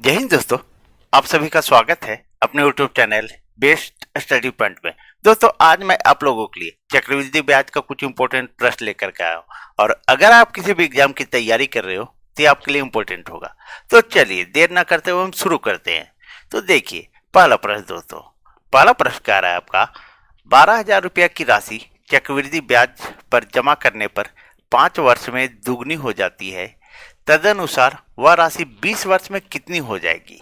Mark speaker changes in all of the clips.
Speaker 1: जय हिंद दोस्तों। आप सभी का स्वागत है अपने YouTube channel best study point में। दोस्तों आज मैं आप लोगों के लिए चक्रवृद्धि ब्याज का कुछ इंपॉर्टेंट प्रश्न लेकर के आया हूँ और अगर आप किसी भी एग्जाम की तैयारी कर रहे हो तो ये आपके लिए इंपॉर्टेंट होगा। तो चलिए देर ना करते हुए हम शुरू करते हैं। तो देखिए पहला प्रश्न दोस्तों, पहला प्रश्न कह रहा है आपका 12,000 रुपया की राशि चक्रवृद्धि ब्याज पर जमा करने पर 5 वर्ष में दुगनी हो जाती है, तदनुसार वह राशि 20 वर्ष में कितनी हो जाएगी।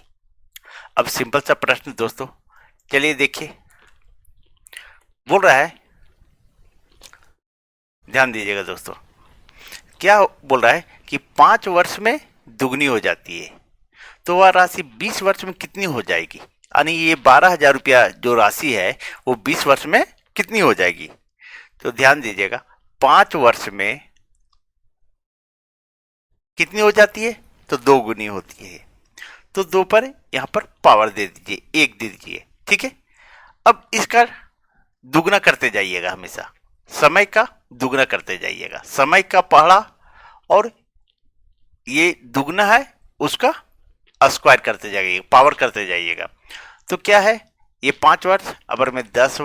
Speaker 1: अब सिंपल सा प्रश्न दोस्तों, चलिए देखिए। बोल रहा है, ध्यान दीजिएगा दोस्तों, क्या बोल रहा है कि 5 वर्ष में दुगनी हो जाती है तो वह राशि 20 वर्ष में कितनी हो जाएगी। यानी ये 12,000 रुपया जो राशि है वो 20 वर्ष में कितनी हो जाएगी। तो ध्यान दीजिएगा, 5 वर्ष में कितनी हो जाती है तो 2 गुनी होती है। तो 2 पर यहां पर पावर दे दीजिए, 1 दे दीजिए, ठीक है। अब इसका दुगना करते जाइएगा, हमेशा समय का दुगना करते जाइएगा। समय का पहला और ये दुगना है उसका स्क्वायर करते जाइएगा, पावर करते जाइएगा। तो क्या है, ये 5 वर्ष, अगर मैं 10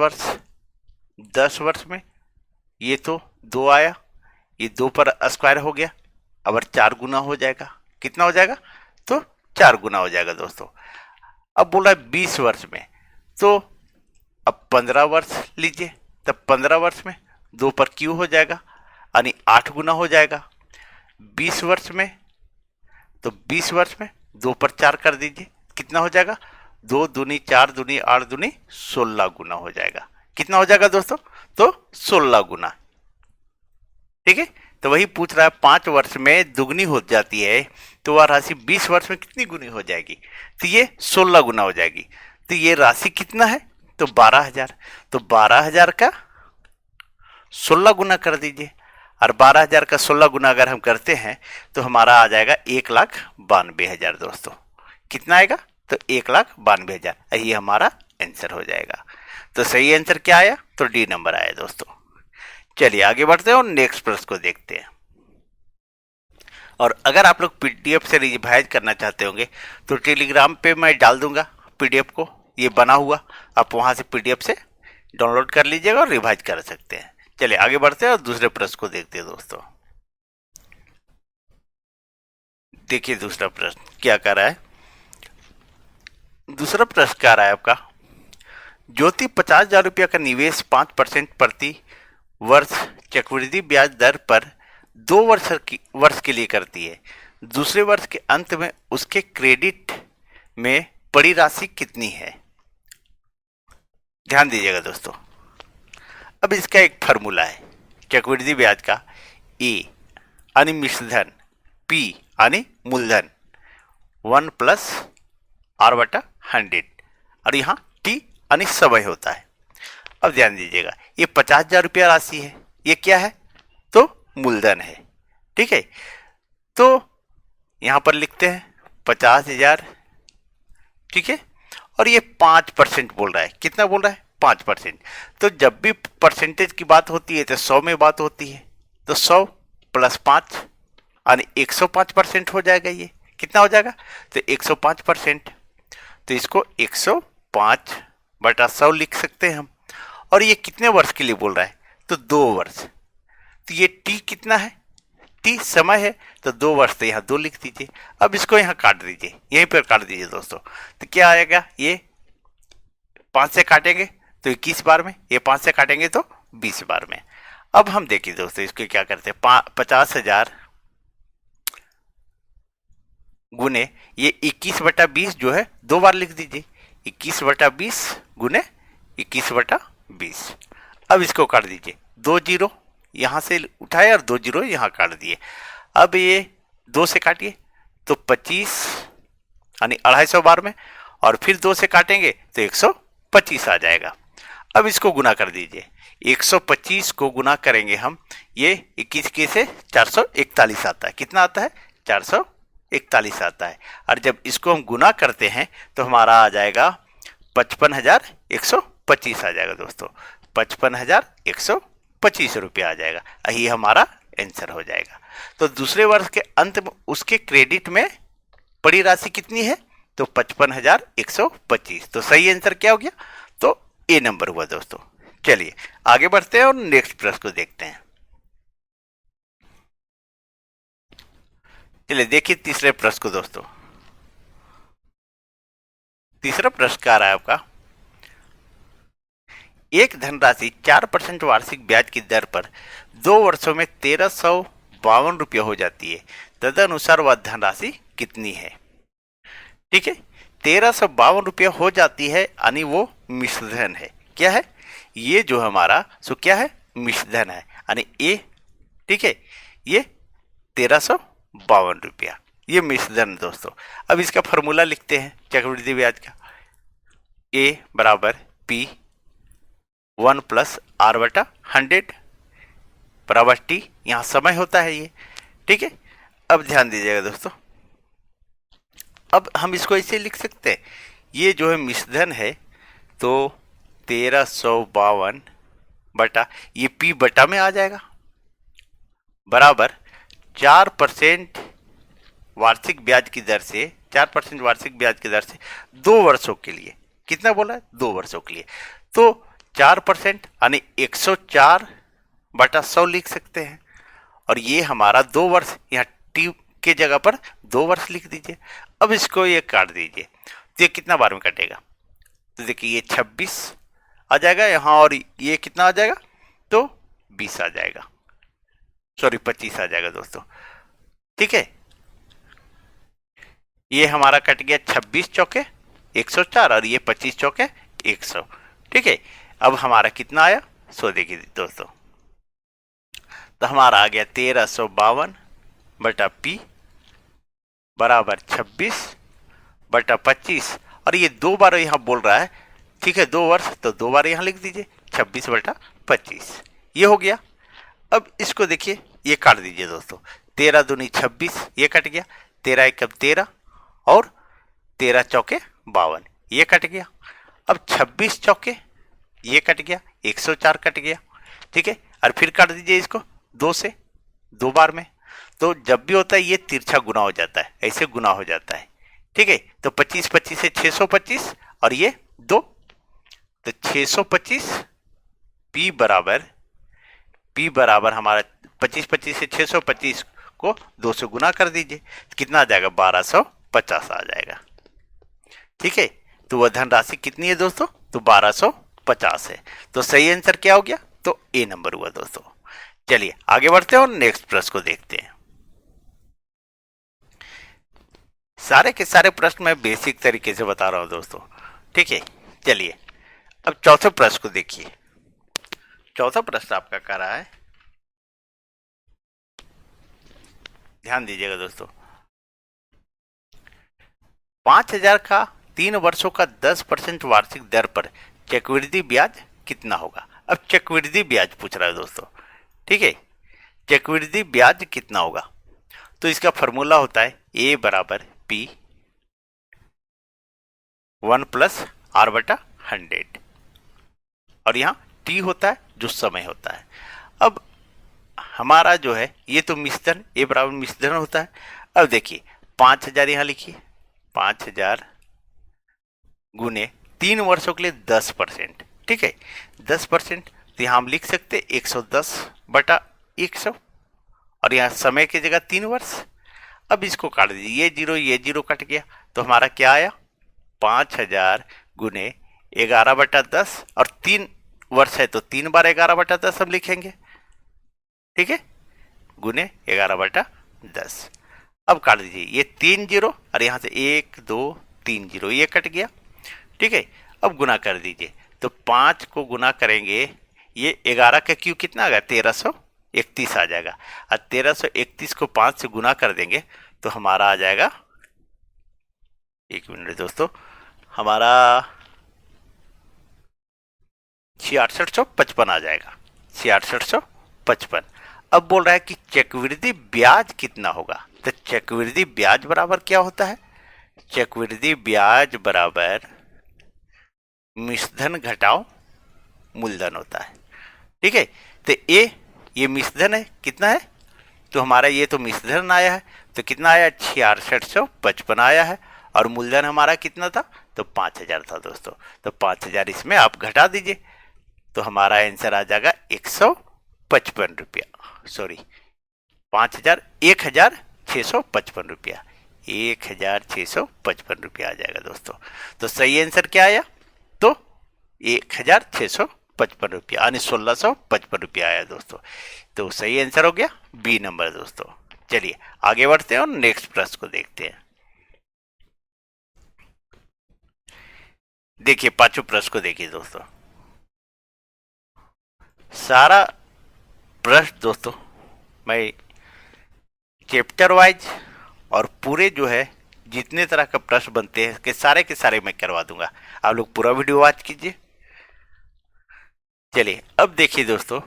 Speaker 1: वर्ष में ये तो 2 आया, ये 2 पर स्क्वायर हो गया, अगर 4 गुना हो जाएगा, कितना हो जाएगा तो 4 गुना हो जाएगा दोस्तों। अब बोला 20 वर्ष में, तो अब 15 वर्ष लीजिए, तब 15 वर्ष में 2 पर क्यू हो जाएगा यानी 8 गुना हो जाएगा। 20 वर्ष में, तो 20 वर्ष में 2 पर 4 कर दीजिए, कितना हो जाएगा 2 दूनी 4 दूनी 8 दूनी 16 गुना हो जाएगा। कितना हो जाएगा दोस्तों तो 16 गुना, ठीक है। तो वही पूछ रहा है 5 वर्ष में दुगनी हो जाती है तो वह राशि 20 वर्ष में कितनी गुनी हो जाएगी। तो ये 16 गुना हो जाएगी। तो ये राशि कितना है तो 12,000, तो 12,000 का 16 गुना कर दीजिए, और 12,000 का 16 गुना अगर हम करते हैं तो हमारा आ जाएगा 1,92,000 दोस्तों। कितना आएगा तो 1,92,000, ये हमारा आंसर हो जाएगा। तो सही आंसर क्या आया तो डी नंबर आया दोस्तों। चलिए आगे बढ़ते हैं और नेक्स्ट प्रश्न को देखते हैं। और अगर आप लोग पीडीएफ से रिवाइज करना चाहते होंगे तो टेलीग्राम पे मैं डाल दूंगा पीडीएफ को, ये बना हुआ, आप वहां से पीडीएफ से डाउनलोड कर लीजिएगा और रिवाइज कर सकते हैं। चलिए आगे बढ़ते हैं और दूसरे प्रश्न को देखते हैं दोस्तों। देखिए दूसरा प्रश्न क्या कर रहा है। दूसरा प्रश्न क्या रहा है आपका, ज्योति 50,000 रुपया का निवेश 5% प्रति वर्ष चक्रवृद्धि ब्याज दर पर 2 वर्ष के लिए करती है। दूसरे वर्ष के अंत में उसके क्रेडिट में पड़ी राशि कितनी है। ध्यान दीजिएगा दोस्तों, अब इसका एक फार्मूला है चक्रवृद्धि ब्याज का। ए यानी मिश्रधन, पी यानी मूलधन, 1 प्लस आर बटा 100, और यहाँ टी यानी समय होता है। अब ध्यान दीजिएगा, ये 50,000 रुपया राशि है, ये क्या है तो मूलधन है, ठीक है। तो यहां पर लिखते हैं 50,000, ठीक है, और ये 5% बोल रहा है। कितना बोल रहा है 5%। तो जब भी परसेंटेज की बात होती है तो 100 में बात होती है, तो 100 प्लस 5 यानी 105% हो जाएगा। ये कितना हो जाएगा तो 105%। तो इसको 105 बटा 100 लिख सकते हैं हम। और ये कितने वर्ष के लिए बोल रहा है तो 2 वर्ष। तो ये टी कितना है, टी समय है, तो 2 वर्ष, तो यहाँ 2 लिख दीजिए। अब इसको यहाँ काट दीजिए, यहीं पर काट दीजिए दोस्तों। तो क्या आएगा, ये 5 से काटेंगे तो 21 बार में, ये 5 से काटेंगे तो 20 बार में। अब हम देखिए दोस्तों इसको क्या करते हैं, 50,000 गुने ये 21/20 जो है 2 बार लिख दीजिए, 21/20 गुने 21/20। अब इसको काट दीजिए, 2 जीरो यहां से उठाए और 2 जीरो यहां काट दिए। अब ये 2 से काटिए तो 25 यानी 250 बार में, और फिर 2 से काटेंगे तो 125 आ जाएगा। अब इसको गुना कर दीजिए, 125 को गुना करेंगे हम, ये 21 के से 441 आता है। कितना आता है 441 आता है। और जब इसको हम गुना करते हैं तो हमारा आ जाएगा 55,125 आ जाएगा दोस्तों, 55,125 रुपया आ जाएगा। यही हमारा आंसर हो जाएगा। तो दूसरे वर्ष के अंत में उसके क्रेडिट में पड़ी राशि कितनी है तो 55,125। तो सही आंसर क्या हो गया? तो ए नंबर हुआ दोस्तों। चलिए आगे बढ़ते हैं और नेक्स्ट प्रश्न को देखते हैं। चलिए देखिए तीसरे प्रश्न को दोस्तों। तीसरा प्रश्न क्या रहा है आपका? एक धनराशि 4% वार्षिक ब्याज की दर पर 2 वर्षों में 1352 रुपये हो जाती है, तदनुसार वह धनराशि कितनी है? ठीक है, 1352 रुपये हो जाती है, यानी वो मिश्रधन है। क्या है ये? जो हमारा सो क्या है? मिश्रधन है, यानी ए। ठीक है, ये 1352 रुपया, ये मिश्रधन दोस्तों। अब इसका फॉर्मूला लिखते हैं चक्रवृद्धि ब्याज का। ए बराबर पी 1+r/100 बराबर टी, यहां समय होता है ये। ठीक है, अब ध्यान दीजिएगा दोस्तों, अब हम इसको ऐसे लिख सकते हैं, ये जो है मिश्रधन है, तो 1352 बटा ये पी बटा में आ जाएगा, बराबर 4% वार्षिक ब्याज की दर से, 4% वार्षिक ब्याज की दर से 2 वर्षों के लिए। कितना बोला है? 2 वर्षों के लिए। तो 4% यानी 104/100 लिख सकते हैं, और ये हमारा 2 वर्ष, यहाँ टी के जगह पर 2 वर्ष लिख दीजिए। अब इसको ये काट दीजिए, तो ये कितना बार में कटेगा? तो देखिए ये 26 आ जाएगा यहाँ, और ये कितना आ जाएगा? तो 20 आ जाएगा, सॉरी 25 आ जाएगा दोस्तों। ठीक है, ये हमारा कट गया 26 चौके 104, और ये 25 चौके 100। ठीक है, अब हमारा कितना आया? सो देखिए दोस्तों, तो हमारा आ गया 1352 बटा पी बराबर 26/25, और ये 2 बार यहाँ बोल रहा है। ठीक है, 2 वर्ष, तो 2 बार यहाँ लिख दीजिए 26/25, ये हो गया। अब इसको देखिए, ये काट दीजिए दोस्तों, 13 दूनी 26, ये कट गया, 13 एकम 13, और 13 चौके 52, ये कट गया। अब 26 चौके ये कट गया, 104 कट गया। ठीक है, और फिर काट दीजिए इसको 2 से, 2 बार में। तो जब भी होता है ये तिरछा गुना हो जाता है, ऐसे गुना हो जाता है। ठीक है, तो 25 से 625, और ये 2, तो 625 पी बराबर हमारा 25 से 625 को 2 से गुना कर दीजिए, कितना आ जाएगा? 1250 आ जाएगा। ठीक है, तो वह धनराशि कितनी है दोस्तों? तो 1250 है। तो सही आंसर क्या हो गया? तो ए नंबर हुआ दोस्तों। चलिए आगे बढ़ते हैं और नेक्स्ट प्रश्न को देखते हैं। सारे के सारे प्रश्न मैं बेसिक तरीके से बता रहा हूं दोस्तों। ठीक है, चलिए अब चौथे प्रश्न को देखिए। चौथा प्रश्न आपका कह रहा है, ध्यान दीजिएगा दोस्तों, 5,000 का 3 वर्षों का 10% वार्षिक दर पर चक्रवृद्धि ब्याज कितना होगा? अब चक्रवृद्धि ब्याज पूछ रहा है दोस्तों। ठीक है, चक्रवृद्धि ब्याज कितना होगा? तो इसका फॉर्मूला होता है ए बराबर पी 1+r/100, और यहाँ टी होता है जो समय होता है। अब हमारा जो है ये तो मिश्रण, ए बराबर मिश्रण होता है। अब देखिए 5,000 यहाँ लिखिए, 5,000 गुने 3 वर्षों के लिए 10%। ठीक है, 10%, तो यहाँ हम लिख सकते 110/100, और यहाँ समय की जगह 3 वर्ष। अब इसको काट दीजिए, ये जीरो कट गया, तो हमारा क्या आया? 5,000 गुने 11/10, और 3 वर्ष है तो 3 बार 11/10 हम लिखेंगे। ठीक है, गुने 11/10। अब काट दीजिए, ये 3 जीरो, और यहाँ से 1 2 3 जीरो, ये कट गया। ठीक है, अब गुना कर दीजिए, तो 5 को गुना करेंगे, ये 11 का क्यू कितना आ गया? 1331 आ जाएगा, और 1331 को 5 से गुना कर देंगे तो हमारा आ जाएगा, एक मिनट दोस्तों, हमारा 6655 आ जाएगा, 6655। अब बोल रहा है कि चक्रवृद्धि ब्याज कितना होगा? तो चक्रवृद्धि ब्याज बराबर क्या होता है? चक्रवृद्धि ब्याज बराबर मिश्रधन घटाओ मूलधन होता है। ठीक है, तो ये मिश्रधन है, कितना है? तो हमारा ये तो मिश्रधन आया है, तो कितना आया? 6655 आया है, और मूलधन हमारा कितना था, तो 5,000 था दोस्तों। तो 5,000 इसमें आप घटा दीजिए, तो हमारा आंसर आ जाएगा 155 रुपया। सॉरी 5,000, 1,655 रुपया, 1,655 रुपया आ जाएगा दोस्तों। तो सही आंसर क्या आया, तो 1,655 रुपया यानी 1,655 रुपया आया दोस्तों। तो सही आंसर हो गया बी नंबर दोस्तों। चलिए आगे बढ़ते हैं और नेक्स्ट प्रश्न को देखते हैं। देखिए पांचों प्रश्न को देखिए दोस्तों। सारा प्रश्न दोस्तों मैं चैप्टर वाइज और पूरे जो है जितने तरह का प्रश्न बनते हैं के सारे मैं करवा दूंगा, आप लोग पूरा वीडियो वॉच कीजिए। चलिए अब देखिए दोस्तों,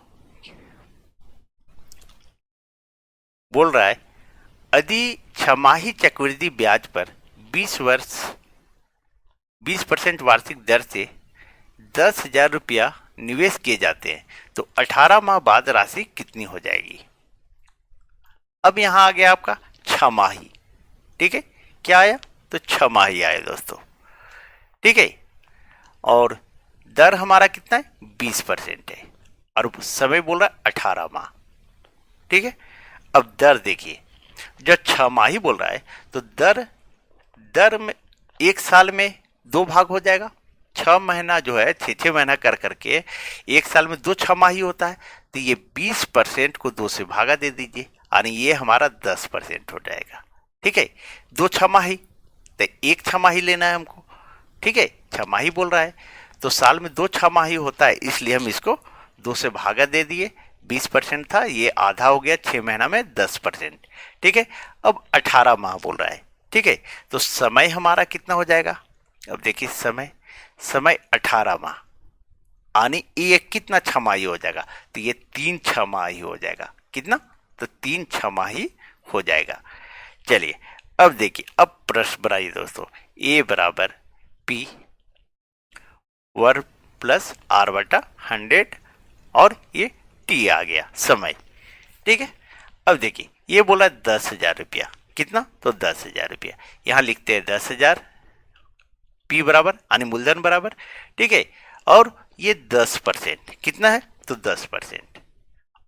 Speaker 1: बोल रहा है यदि छमाही चक्रवृद्धि ब्याज पर 20% वार्षिक दर से 10,000 रुपया निवेश किए जाते हैं तो 18 माह बाद राशि कितनी हो जाएगी। अब यहां आ गया आपका छमाही, ठीक है, क्या आया, तो छमाही आया दोस्तों, ठीक है। और दर हमारा कितना है, 20% है, और समय बोल रहा है 18 माह, ठीक है। अब दर देखिए, जो छमाही बोल रहा है तो दर में एक साल में 2 भाग हो जाएगा। 6 महीना जो है 6 महीना कर करके एक साल में 2 छमाही होता है, तो ये 20% को 2 से भागा दे दीजिए, यानी ये हमारा 10% हो जाएगा, ठीक है। 2 छमाही तो एक छमाही लेना है हमको, ठीक है, छमाही बोल रहा है तो साल में 2 छमाही होता है, इसलिए हम इसको 2 से भागा दे दिए। 20% था, ये आधा हो गया, 6 महीना में 10%, ठीक है। अब 18 माह बोल रहा है, ठीक है, तो समय हमारा कितना हो जाएगा। अब देखिए समय 18 माह, यानी ये कितना छमाही हो जाएगा, तो ये 3 छमाही हो जाएगा। कितना, तो 3 छमाही हो जाएगा। चलिए अब देखिए, अब प्रश्न बनाइए दोस्तों, ए बराबर पी वर्ग प्लस आर बटा 100 और ये टी आ गया समय, ठीक है। अब देखिए ये बोला 10,000 रुपया, कितना, तो 10,000 रुपया, यहां लिखते हैं 10,000 पी बराबर यानी मूलधन बराबर, ठीक है। और ये 10% कितना है, तो 10%,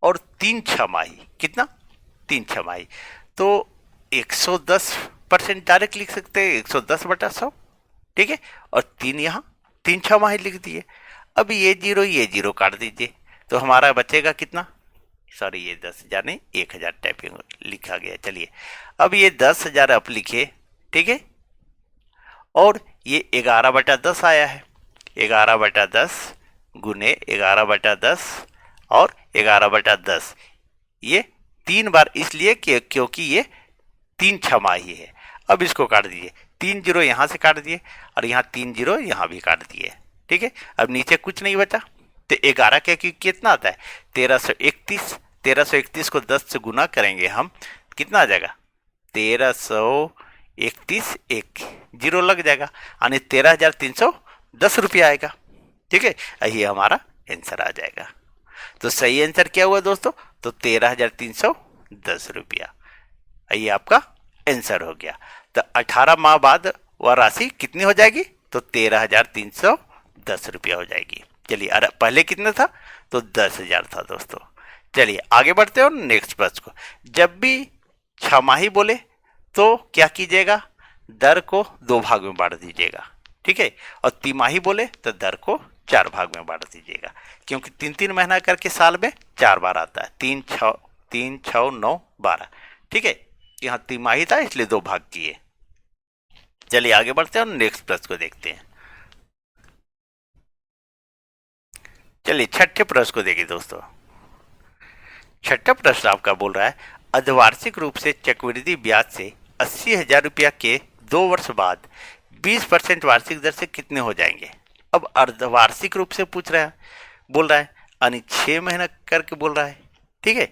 Speaker 1: और 3 छमाही, कितना, 3 छमाही, तो 110% डायरेक्ट लिख सकते हैं, 110 बटा 100, ठीक है। और 3 यहाँ 3 छमाही लिख दिए। अब ये जीरो काट दीजिए, तो हमारा बचेगा कितना, सॉरी ये 10,000 नहीं 1,000 टाइपिंग लिखा गया। चलिए अब ये 10,000 आप लिखे, ठीक है, और ये 11 बटा 10 आया है, 11 बटा 10 गुने 11 बटा 10 और 11 बटा 10, ये 3 बार इसलिए क्योंकि ये 3 छमाही है। अब इसको काट दीजिए, 3 जीरो यहाँ से काट दिए और यहाँ 3 जीरो यहाँ भी काट दिए, ठीक है। अब नीचे कुछ नहीं बचा, तो 11 के कितना आता है, 1331, 1331 को 10 से गुना करेंगे हम, कितना आ जाएगा, 1331, एक जीरो लग जाएगा, यानी 13,310 रुपया आएगा, ठीक है। यही हमारा आंसर आ जाएगा। तो सही आंसर क्या हुआ दोस्तों, तो 13,310 रुपया, यही आपका आंसर हो गया। तो 18 माह बाद वह राशि कितनी हो जाएगी, तो 13,310 रुपया हो जाएगी। चलिए अरे पहले कितना था, तो 10,000 था दोस्तों। चलिए आगे बढ़ते हैं नेक्स्ट प्रश्न को। जब भी छमाही बोले तो क्या कीजिएगा, दर को 2 भाग में बांट दीजिएगा, ठीक है। और तिमाही बोले तो दर को 4 भाग में बांट दीजिएगा, क्योंकि 3-3 महीना करके साल में 4 बार आता है, 3, 6, 9, 12, ठीक है। यहाँ तिमाही था इसलिए 2 भाग किए। चलिए आगे बढ़ते हैं और नेक्स्ट प्रश्न को देखते हैं। चलिए छठे प्रश्न को देखिए दोस्तों। छठा प्रश्न आपका बोल रहा है अर्धवार्षिक रूप से चक्रवृद्धि ब्याज से 80,000 रुपया के 2 वर्ष बाद 20% वार्षिक दर से कितने हो जाएंगे। अब अर्धवार्षिक रूप से पूछ रहा है, बोल रहा है यानी 6 महीना करके बोल रहा है, ठीक है।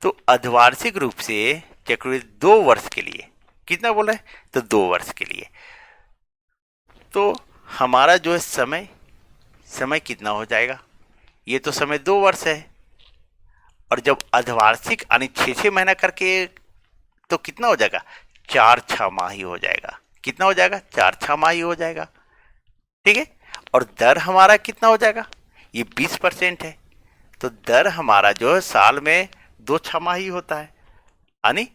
Speaker 1: तो अर्धवार्षिक रूप से चक्रवृद्धि 2 वर्ष के लिए कितना बोल रहा है, तो 2 वर्ष के लिए, तो हमारा जो है समय कितना हो जाएगा, ये तो समय 2 वर्ष है, और जब अर्धवार्षिक यानी 6 महीना करके तो कितना हो जाएगा, 4 छमाही हो जाएगा, कितना हो जाएगा, 4 छमाही हो जाएगा, ठीक है। और दर हमारा कितना हो जाएगा, ये 20% है, तो दर हमारा जो है साल में 2 छमाही होता है, यानी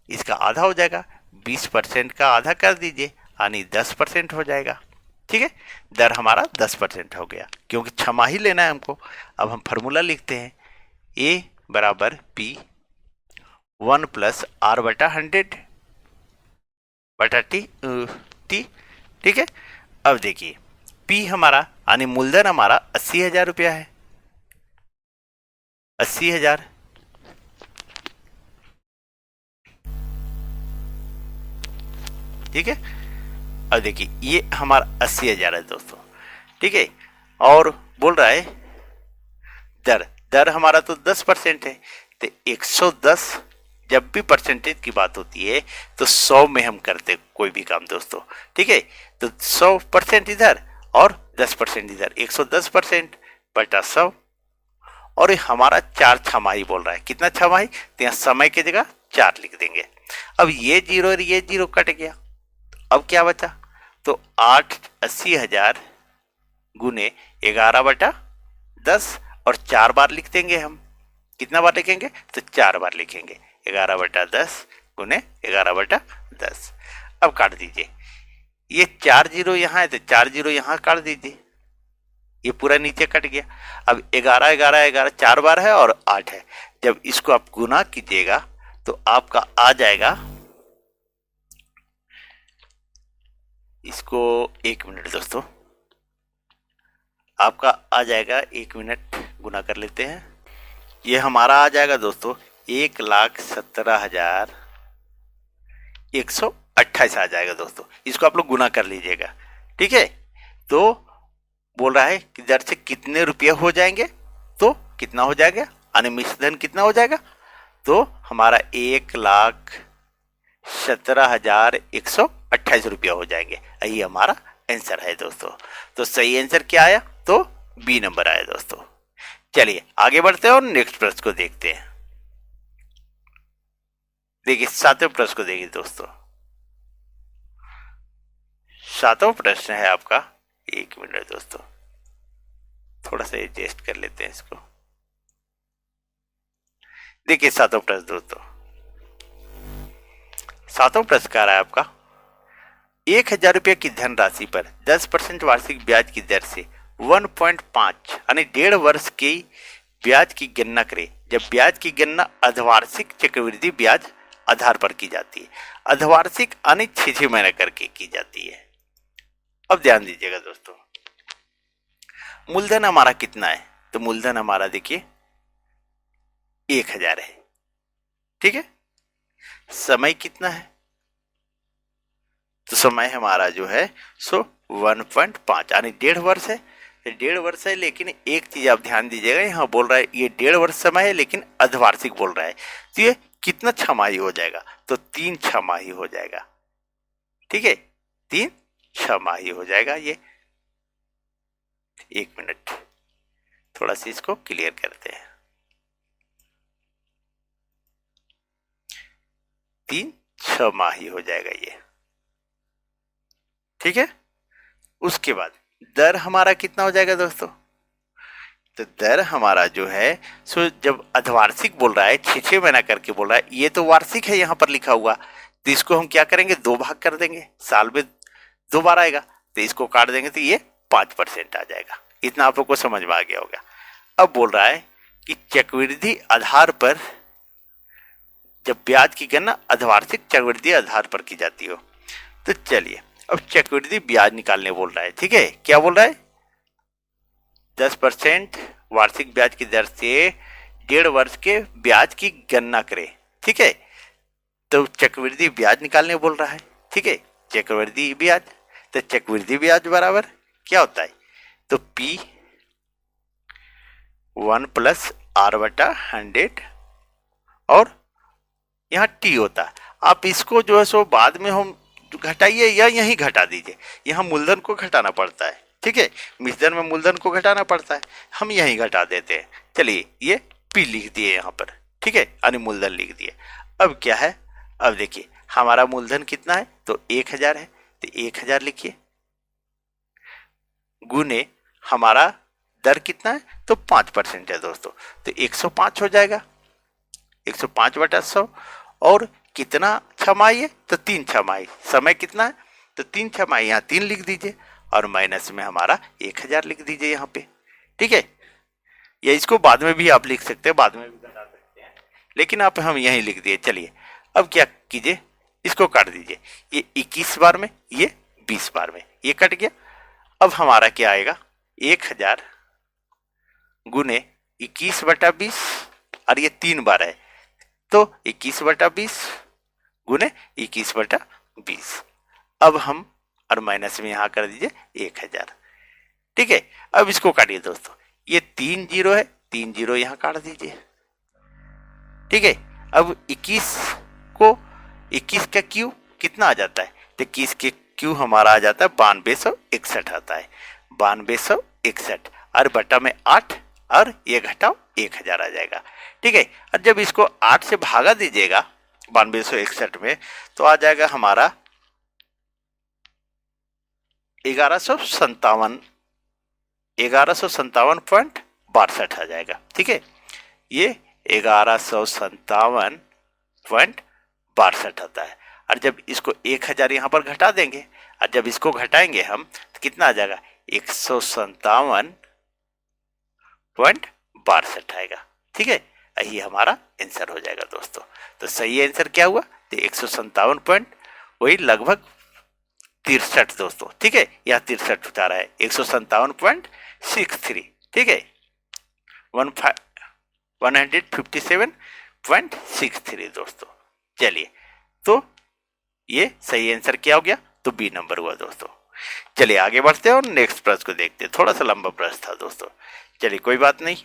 Speaker 1: इसका आधा हो जाएगा, 20% का आधा कर दीजिए, यानी 10% हो जाएगा, ठीक है। दर हमारा 10% हो गया, क्योंकि छमाही लेना है हमको। अब हम फार्मूला लिखते हैं, ए बराबर पी 1 प्लस आर बटा 100 बटा टी टी, ठीक है। अब देखिए पी हमारा यानी मूलधन हमारा 80,000 रुपया है, 80,000, ठीक है। अब देखिए ये हमारा 80,000 है दोस्तों, ठीक है। और बोल रहा है दर, दर हमारा तो 10% है, तो 110, जब भी परसेंटेज की बात होती है तो 100 में हम करते कोई भी काम दोस्तों, ठीक है। तो 100% इधर और 10% इधर, 110% बटा 100, और ये हमारा 4 छमाही बोल रहा है, कितना छमाही, तो यहाँ समय की जगह 4 लिख देंगे। अब ये जीरो और ये जीरो कट गया, अब क्या बचा, तो 80,000 गुने 11 बटा 10, और 4 बार लिख देंगे हम, कितना बार लिखेंगे, तो 4 बार लिखेंगे, 11 बटा 10 गुने 11 बटा 10। अब काट दीजिए, ये 4 जीरो यहाँ है तो 4 जीरो यहाँ काट दीजिए, ये पूरा नीचे कट गया। अब 11 11 11 4 बार है और 8 है, जब इसको आप गुना कीजिएगा तो आपका आ जाएगा, इसको 1 मिनट दोस्तों, आपका आ जाएगा, 1 मिनट गुना कर लेते हैं, ये हमारा आ जाएगा दोस्तों 1,17,128 आ जाएगा दोस्तों। इसको आप लोग गुना कर लीजिएगा, ठीक है। तो बोल रहा है कि दर से कितने रुपये हो जाएंगे, तो कितना हो जाएगा, अनिश्चित धन कितना हो जाएगा, तो हमारा 1,17,128 रुपया हो जाएंगे, यही हमारा आंसर है दोस्तों। तो सही आंसर क्या आया, तो बी नंबर आया दोस्तों। चलिए आगे बढ़ते हैं और नेक्स्ट प्रश्न को देखते हैं। देखिए 7वें प्रश्न को देखिए दोस्तों, 7वां प्रश्न है आपका, 1 मिनट दोस्तों, थोड़ा सा एडजस्ट कर लेते हैं इसको। देखिए 7वां प्रश्न दोस्तों, 7वां प्रश्न क्या रहा है आपका, 1,000 रुपये की धनराशि पर 10% वार्षिक ब्याज की दर से 1.5 यानी 1.5 वर्ष की ब्याज की गणना करें, जब ब्याज की गणना अर्धवार्षिक चक्रवृद्धि ब्याज आधार पर की जाती है, अर्धवार्षिक यानी 6 महीने करके की जाती है। अब ध्यान दीजिएगा दोस्तों, मूलधन हमारा कितना है, तो मूलधन हमारा देखिए 1,000 है, ठीक है। समय कितना है, तो समय हमारा जो है सो 1.5 यानी 1.5 वर्ष है, 1.5 वर्ष है। लेकिन एक चीज आप ध्यान दीजिएगा, यहाँ बोल रहा है ये 1.5 वर्ष समय है लेकिन अर्धवार्षिक बोल रहा है, तो ये कितना छमाही हो जाएगा, तो 3 छमाही हो जाएगा, ठीक है, 3 छमाही हो जाएगा ये। 1 मिनट थोड़ा सा इसको क्लियर करते हैं, 3 छमाही हो जाएगा ये, ठीक है। उसके बाद दर हमारा कितना हो जाएगा दोस्तों, तो दर हमारा जो है सो जब अर्धवार्षिक बोल रहा है, 6 महीना करके बोल रहा है, ये तो वार्षिक है यहाँ पर लिखा हुआ, तो इसको हम क्या करेंगे, 2 भाग कर देंगे, साल में 2 बार आएगा, तो इसको काट देंगे तो ये 5% आ जाएगा। इतना आप लोग को समझ में आ गया होगा। अब बोल रहा है कि चक्रवृद्धि आधार पर जब ब्याज की गणना अर्धवार्षिक चक्रवृद्धि आधार पर की जाती हो, तो चलिए अब चक्रवृद्धि ब्याज निकालने बोल रहा है, ठीक है। क्या बोल रहा है, 10% वार्षिक ब्याज की दर से 1.5 वर्ष के ब्याज की गणना करें, ठीक है। तो चक्रवृद्धि ब्याज निकालने बोल रहा है, ठीक है, चक्रवृद्धि ब्याज, तो चक्रवृद्धि ब्याज बराबर क्या होता है, तो P 1 प्लस R बटा 100 और यहाँ T होता है। आप इसको जो है सो बाद में हम घटाइए या यहीं घटा दीजिए, यहाँ मूलधन को घटाना पड़ता है, ठीक है, मिश्रण में मूलधन को घटाना पड़ता है, हम यहीं घटा देते हैं। चलिए ये P लिख दिए यहाँ पर, ठीक है, यानी मूलधन लिख दिए। अब क्या है, अब देखिए हमारा मूलधन कितना है, तो 1,000 है, तो 1000 लिखिए, गुने हमारा दर कितना है, तो 5% है दोस्तों, तो 105 हो जाएगा, 105/100। और कितना छमाही है, तो 3 छमाही। समय कितना है, तो 3 छमाही, यहाँ 3 लिख दीजिए और माइनस में हमारा 1000 लिख दीजिए यहाँ पे। ठीक है, या इसको बाद में भी आप लिख सकते हैं, बाद में भी बता सकते हैं, लेकिन आप हम यहीं लिख दिए। चलिए अब क्या कीजिए, इसको काट दीजिए, ये 21 बार में, ये 20 बार में, ये कट गया। अब हमारा क्या आएगा, 1000 गुने 21/20, और ये 3 बार है, तो 21/20 गुने 21/20। अब हम और माइनस में यहां कर दीजिए 1000। ठीक है, अब इसको काटिए दोस्तों, ये 3 जीरो है, 3 जीरो यहां काट दीजिए। ठीक है, अब 21 को 21 का क्यू कितना आ जाता है, तो 21 के क्यू हमारा आ जाता है 9261 आता है, 9261 और बटा में 8, और ये घटाओ 1000 आ जाएगा। ठीक है, और जब इसको 8 से भागा दीजिएगा 9261 में, तो आ जाएगा हमारा 1157.62 आ जाएगा। ठीक है, ये 1157.62 आता है। और जब इसको 1000 यहाँ पर घटा देंगे, और जब इसको घटाएंगे हम, तो कितना आ जाएगा, 157.62 आएगा। ठीक है, यही हमारा आंसर हो जाएगा दोस्तों। तो सही आंसर क्या हुआ, तो 157 पॉइंट, वही लगभग 63 दोस्तों। ठीक है, यह 63 बता रहा है, 157.63। ठीक है, 157.63 दोस्तों। चलिए, तो ये सही आंसर क्या हो गया, तो बी नंबर हुआ दोस्तों। चलिए आगे बढ़ते हैं और नेक्स्ट प्रश्न को देखते हैं। थोड़ा सा लंबा प्रश्न था दोस्तों, चलिए कोई बात नहीं।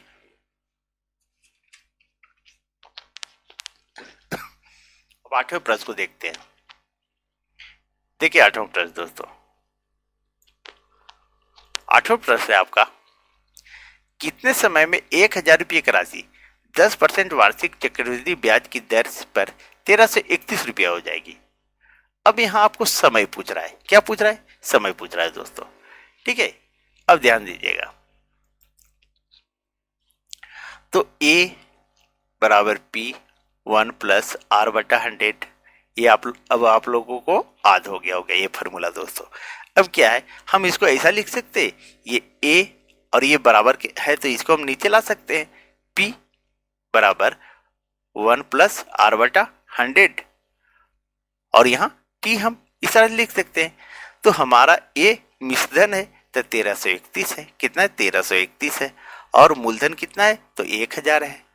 Speaker 1: अब 8वें प्रश्न को देखते हैं। देखिए 8वां प्रश्न दोस्तों, 8वां प्रश्न है आपका, कितने समय में 1000 रुपये की राशि 10% वार्षिक चक्रवृद्धि ब्याज की दर पर 1331 रुपया हो जाएगी। अब यहां आपको समय पूछ रहा है, क्या पूछ रहा है, समय पूछ रहा है दोस्तों। ठीक है, अब ध्यान दीजिएगा, तो A बराबर P 1 प्लस R बटा 100, ये अब आप लोगों को याद हो गया ये फॉर्मूला दोस्तों। अब क्या है, हम इसको ऐसा लिख सकते हैं, ये A और ये बराबर है, तो इसको हम नीचे ला सकते हैं, P बराबर 1 प्लस R बटा 100, और यहाँ T हम इस तरह लिख सकते हैं। तो हमारा A मिश्रधन है, तो 1331 है, कितना है, 1331 है, और मूलधन कितना है, तो 1000 है।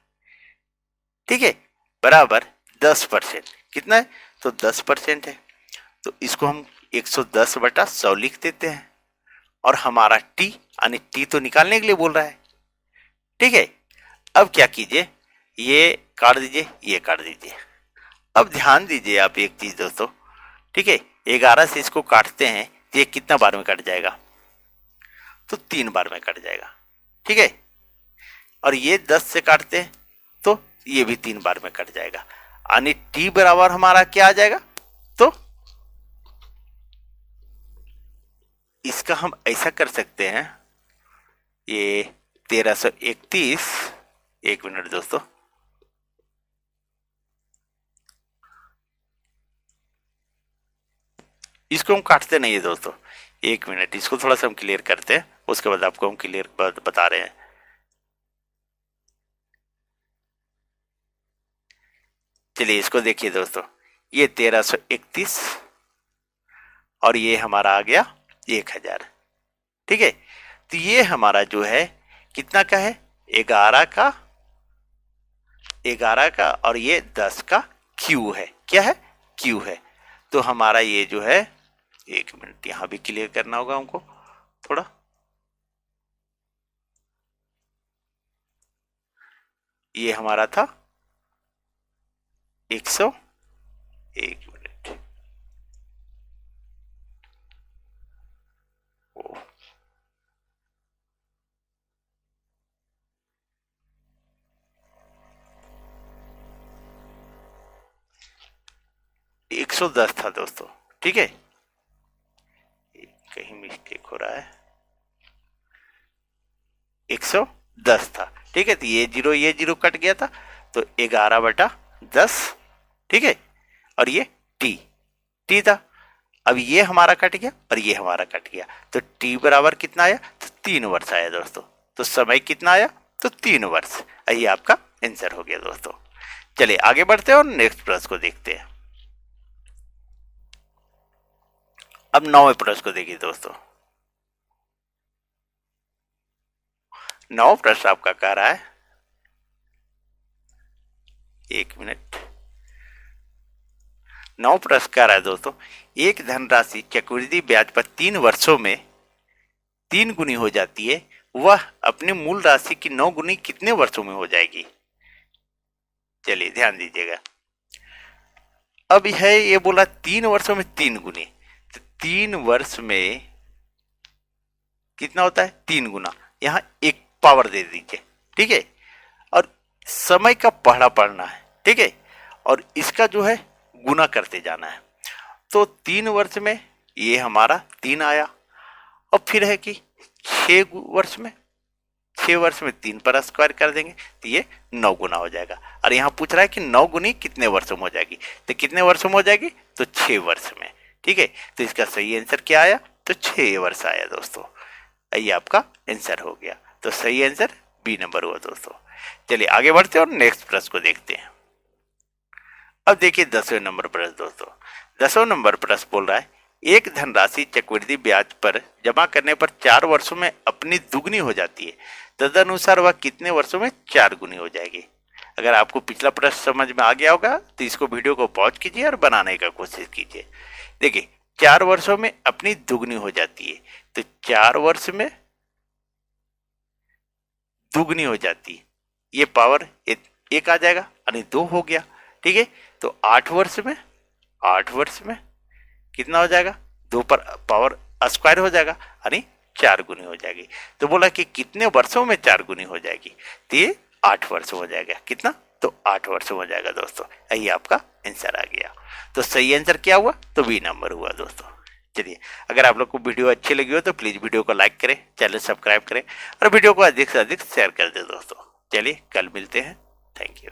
Speaker 1: ठीक है, बराबर 10%, कितना है, तो 10% है, तो इसको हम 110/100 लिख देते हैं, और हमारा टी, यानी टी तो निकालने के लिए बोल रहा है। ठीक है, अब क्या कीजिए, ये काट दीजिए, ये काट दीजिए। अब ध्यान दीजिए आप एक चीज दोस्तों, ठीक है, 11 से इसको काटते हैं, तो ये कितना बार में कट जाएगा, तो 3 बार में कट जाएगा। ठीक है, और ये 10 से काटते हैं, तो ये भी 3 बार में कट जाएगा, यानी टी बराबर हमारा क्या आ जाएगा, तो इसका हम ऐसा कर सकते हैं, ये 1331, एक मिनट दोस्तों, इसको हम काटते नहीं है दोस्तों, एक मिनट, इसको थोड़ा सा हम क्लियर करते हैं, उसके बाद आपको हम क्लियर बता रहे हैं। चलिए इसको देखिए दोस्तों, ये 1331 और ये हमारा आ गया 1000। ठीक है, तो ये हमारा जो है कितना का है, 11 का और ये 10 का क्यू है, क्या है, क्यू है। तो हमारा ये जो है, एक मिनट यहां भी क्लियर करना होगा हमको थोड़ा, ये हमारा था 100, एक मिनट, 110 था दोस्तों। ठीक है, हो रहा है, 110 था, ठीक है। तो ये जीरो कट गया था, तो 11/10, ठीक है। और ये टी था। अब ये हमारा कट गया और ये हमारा कट गया, तो टी बराबर कितना आया, तो 3 वर्ष आया दोस्तों। तो समय कितना आया, तो 3 वर्ष। यही आपका आंसर हो गया दोस्तों। चलिए आगे बढ़ते हैं और नेक्स्ट प्रश्न को देखते हैं। अब 9वें प्रश्न को देखिए दोस्तों। 9वां प्रश्न आपका कह रहा है, 1 मिनट। 9वां प्रश्न कह रहा है दोस्तों, एक धनराशि चक्रवृद्धि ब्याज पर 3 वर्षों में 3 गुनी हो जाती है, वह अपने मूल राशि की 9 गुनी कितने वर्षों में हो जाएगी। चलिए ध्यान दीजिएगा। अब है ये बोला 3 वर्षों में 3 गुनी, तो 3 वर्ष में कितना होता है, 3 गुना। यहां एक पावर दे दीजिए, ठीक है। और समय का पढ़ा पढ़ना है, ठीक है। और इसका जो है गुना करते जाना है। तो 3 वर्ष में ये हमारा 3 आया। अब फिर है कि 6 वर्ष में 3 पर स्क्वायर कर देंगे, तो ये 9 गुना हो जाएगा। और यहाँ पूछ रहा है कि 9 गुनी कितने वर्षों में हो जाएगी, तो कितने वर्षों में हो जाएगी, तो 6 वर्ष में, ठीक है। तो इसका सही आंसर क्या आया, तो 6 वर्ष आया दोस्तों। ये आपका आंसर हो गया। तो सही आंसर बी नंबर हुआ दोस्तों। चलिए आगे बढ़ते हैं और नेक्स्ट प्रश्न को देखते हैं। अब देखिए 10वें नंबर प्रश्न दोस्तों। 10वां नंबर प्रश्न बोल रहा है, एक धनराशि चक्रवृद्धि ब्याज पर जमा करने पर 4 वर्षों में अपनी दुगनी हो जाती है, तदनुसार वह कितने वर्षों में 4 गुनी हो जाएगी। अगर आपको पिछला प्रश्न समझ में आ गया होगा तो इसको वीडियो को पॉज कीजिए और बनाने का कोशिश कीजिए। देखिए 4 वर्षों में अपनी दुगनी हो जाती है, तो 4 वर्ष में दुगनी हो जाती है, ये पावर एक आ जाएगा यानी 2 हो गया, ठीक है। तो 8 वर्ष में कितना हो जाएगा, 2 पर पावर स्क्वायर हो जाएगा यानी 4 गुनी हो जाएगी। तो बोला कि कितने वर्षों में 4 गुनी हो जाएगी, तो ये 8 वर्ष हो जाएगा। कितना, तो 8 वर्ष हो जाएगा दोस्तों। यही आपका आंसर आ गया। तो सही आंसर क्या हुआ, तो बी नंबर हुआ दोस्तों। चलिए अगर आप लोग को वीडियो अच्छी लगी हो तो प्लीज वीडियो को लाइक करें, चैनल सब्सक्राइब करें और वीडियो को अधिक से अधिक शेयर कर दें दोस्तों। चलिए कल मिलते हैं। Thank you.